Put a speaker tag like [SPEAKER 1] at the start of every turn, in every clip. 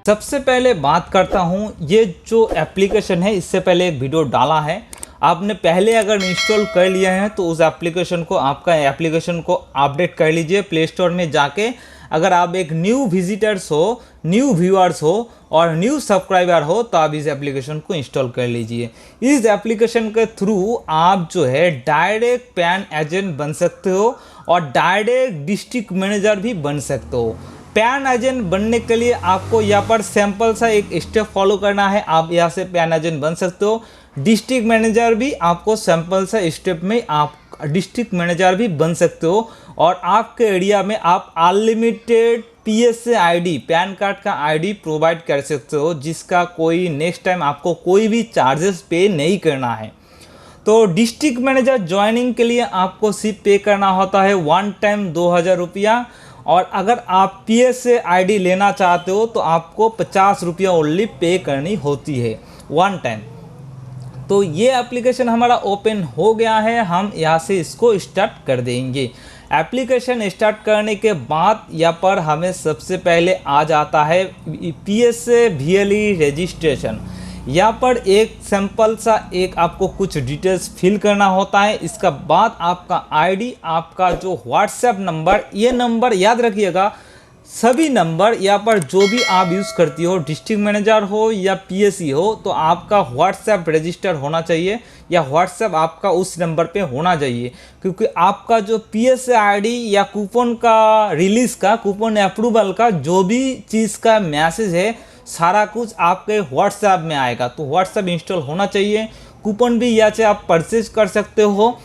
[SPEAKER 1] सबसे पहले बात करता हूँ, ये जो एप्लीकेशन है इससे पहले एक वीडियो डाला है। आपने पहले अगर इंस्टॉल कर लिया है तो उस एप्लीकेशन को अपडेट कर लीजिए प्ले स्टोर में जाके। अगर आप एक न्यू विजिटर्स हो, न्यू व्यूअर्स हो और न्यू सब्सक्राइबर हो तो आप इस एप्लीकेशन को इंस्टॉल कर लीजिए। इस एप्लीकेशन के थ्रू आप जो है डायरेक्ट पैन एजेंट बन सकते हो और डायरेक्ट डिस्ट्रिक्ट मैनेजर भी बन सकते हो। पैन एजेंट बनने के लिए आपको यहाँ पर सैंपल सा एक स्टेप फॉलो करना है, आप यहाँ से पैन एजेंट बन सकते हो। डिस्ट्रिक्ट मैनेजर भी आपको सैंपल सा स्टेप में आप डिस्ट्रिक्ट मैनेजर भी बन सकते हो और आपके एरिया में आप unlimited PSA ID, pan card का आईडी प्रोवाइड कर सकते हो, जिसका कोई नेक्स्ट टाइम आपको कोई भी चार्जेस पे नहीं करना है। तो डिस्ट्रिक्ट मैनेजर ज्वाइनिंग के लिए आपको सिर्फ पे करना होता है वन टाइम 2000 रुपया, और अगर आप PSA आईडी लेना चाहते हो तो आपको 50 रुपया ओनली पे करनी होती है वन टाइम। तो ये एप्लीकेशन हमारा ओपन हो गया है, हम यहाँ से इसको स्टार्ट कर देंगे। एप्लीकेशन स्टार्ट करने के बाद यहाँ पर हमें सबसे पहले आ जाता है PSA VLE रजिस्ट्रेशन। यहाँ पर एक सैंपल सा एक आपको कुछ डिटेल्स फिल करना होता है। इसका बाद आपका आईडी, आपका जो व्हाट्सएप नंबर, ये नंबर याद रखिएगा। सभी नंबर यहाँ पर जो भी आप यूज़ करती हो, डिस्ट्रिक्ट मैनेजर हो या PSE हो, तो आपका व्हाट्सएप रजिस्टर होना चाहिए या व्हाट्सएप आपका उस नंबर पे होना चाहिए, क्योंकि आपका जो PSA आईडी या कूपन का रिलीज़ का, कूपन अप्रूवल का जो भी चीज़ का मैसेज है, सारा कुछ आपके व्हाट्सएप में आएगा। तो व्हाट्सएप इंस्टॉल होना चाहिए। कूपन भी यहाँ से आप परचेज कर सकते हो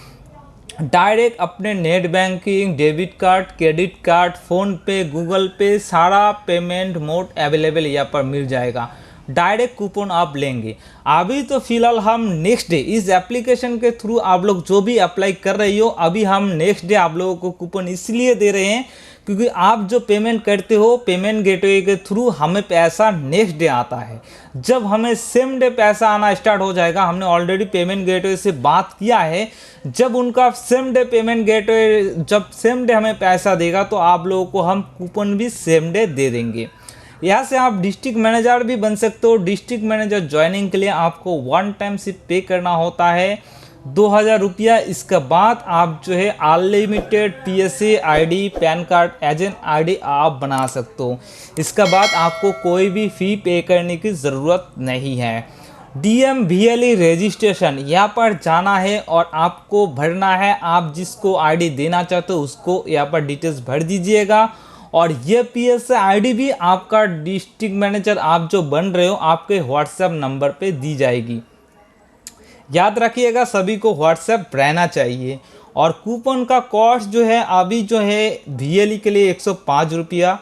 [SPEAKER 1] डायरेक्ट अपने net banking, debit card, credit card, phone पे, गूगल पे, सारा पेमेंट मोड अवेलेबल यहाँ पर मिल जाएगा। डायरेक्ट कूपन आप लेंगे। अभी तो फिलहाल हम नेक्स्ट डे इस एप्लीकेशन के थ्रू आप लोग जो भी अप्लाई कर रही हो, अभी हम नेक्स्ट डे आप लोगों को कूपन इसलिए दे रहे हैं क्योंकि आप जो पेमेंट करते हो पेमेंट गेटवे के थ्रू हमें पैसा नेक्स्ट डे आता है। जब हमें सेम डे पैसा आना स्टार्ट हो जाएगा, हमने ऑलरेडी पेमेंट गेटवे से बात किया है, जब उनका सेम डे पेमेंट गेटवे जब सेम डे हमें पैसा देगा तो आप लोगों को हम कूपन भी सेम डे दे देंगे। यहाँ से आप डिस्ट्रिक्ट मैनेजर भी बन सकते हो। डिस्ट्रिक्ट मैनेजर ज्वाइनिंग के लिए आपको वन टाइम सिर्फ पे करना होता है 2000 रुपया। इसके बाद आप जो है unlimited PSA ID, pan card agent ID आप बना सकते हो। इसके बाद आपको कोई भी फ़ी पे करने की ज़रूरत नहीं है। DM VLE रजिस्ट्रेशन, यहाँ पर जाना है और आपको भरना है। आप जिसको आईडी देना चाहते हो उसको यहाँ पर डिटेल्स भर दीजिएगा, और ये PSA आईडी भी आपका डिस्ट्रिक्ट मैनेजर आप जो बन रहे हो आपके व्हाट्सएप नंबर पे दी जाएगी। याद रखिएगा सभी को व्हाट्सएप रहना चाहिए। और कूपन का कॉस्ट जो है अभी जो है VLE के लिए 105 रुपया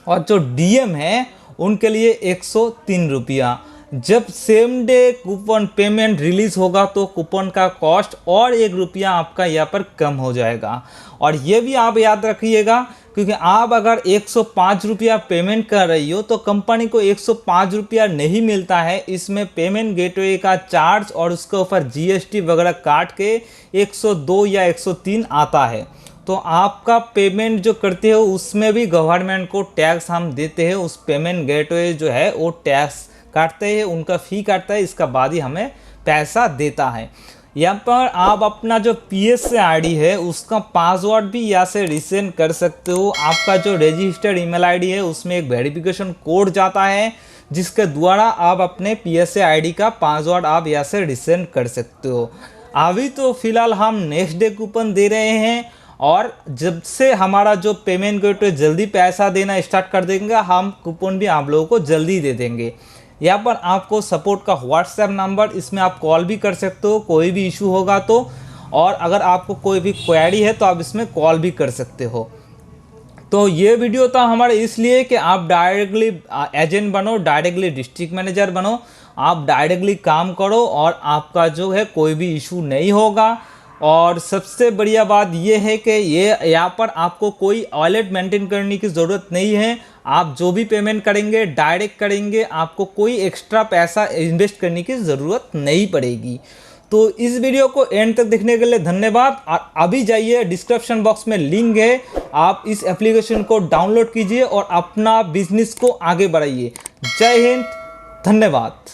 [SPEAKER 1] और जो DM है उनके लिए 103 रुपया। जब same day coupon payment release होगा तो कूपन का कॉस्ट और 1 रुपया आपका यहाँ पर कम हो जाएगा। और ये भी आप याद रखिएगा, क्योंकि आप अगर 105 रुपया पेमेंट कर रही हो तो कंपनी को 105 रुपया नहीं मिलता है। इसमें पेमेंट गेटवे का चार्ज और उसके ऊपर GST वगैरह काट के 102 या 103 आता है। तो आपका पेमेंट जो करते हो उसमें भी गवर्नमेंट को टैक्स हम देते हैं। उस पेमेंट गेटवे जो है वो टैक्स काटते हैं, उनका फ़ी काटता है, इसका बाद ही हमें पैसा देता है। यहाँ पर आप अपना जो PSA आईडी है उसका पासवर्ड भी यहाँ से रीसेंड कर सकते हो। आपका जो रजिस्टर्ड ईमेल आईडी है उसमें एक वेरिफिकेशन कोड जाता है, जिसके द्वारा आप अपने PSA आईडी का पासवर्ड आप यहाँ से रीसेंड कर सकते हो। अभी तो फिलहाल हम नेक्स्ट डे कूपन दे रहे हैं, और जब से हमारा जो पेमेंट गेटवे जल्दी पैसा देना स्टार्ट कर देंगे, हम कूपन भी आप लोगों को जल्दी दे देंगे। यहाँ पर आपको सपोर्ट का व्हाट्सएप नंबर, इसमें आप कॉल भी कर सकते हो कोई भी इशू होगा तो, और अगर आपको कोई भी क्वेरी है तो आप इसमें कॉल भी कर सकते हो। तो ये वीडियो था हमारे इसलिए कि आप डायरेक्टली एजेंट बनो, डायरेक्टली डिस्ट्रिक्ट मैनेजर बनो, आप डायरेक्टली काम करो और आपका जो है कोई भी इशू नहीं होगा। और सबसे बढ़िया बात ये है कि ये यहाँ पर आपको कोई वॉलेट मेंटेन करने की ज़रूरत नहीं है। आप जो भी पेमेंट करेंगे डायरेक्ट करेंगे, आपको कोई एक्स्ट्रा पैसा इन्वेस्ट करने की ज़रूरत नहीं पड़ेगी। तो इस वीडियो को एंड तक देखने के लिए धन्यवाद। और अभी जाइए, डिस्क्रिप्शन बॉक्स में लिंक है, आप इस एप्लीकेशन को डाउनलोड कीजिए और अपना बिजनेस को आगे बढ़ाइए। जय हिंद, धन्यवाद।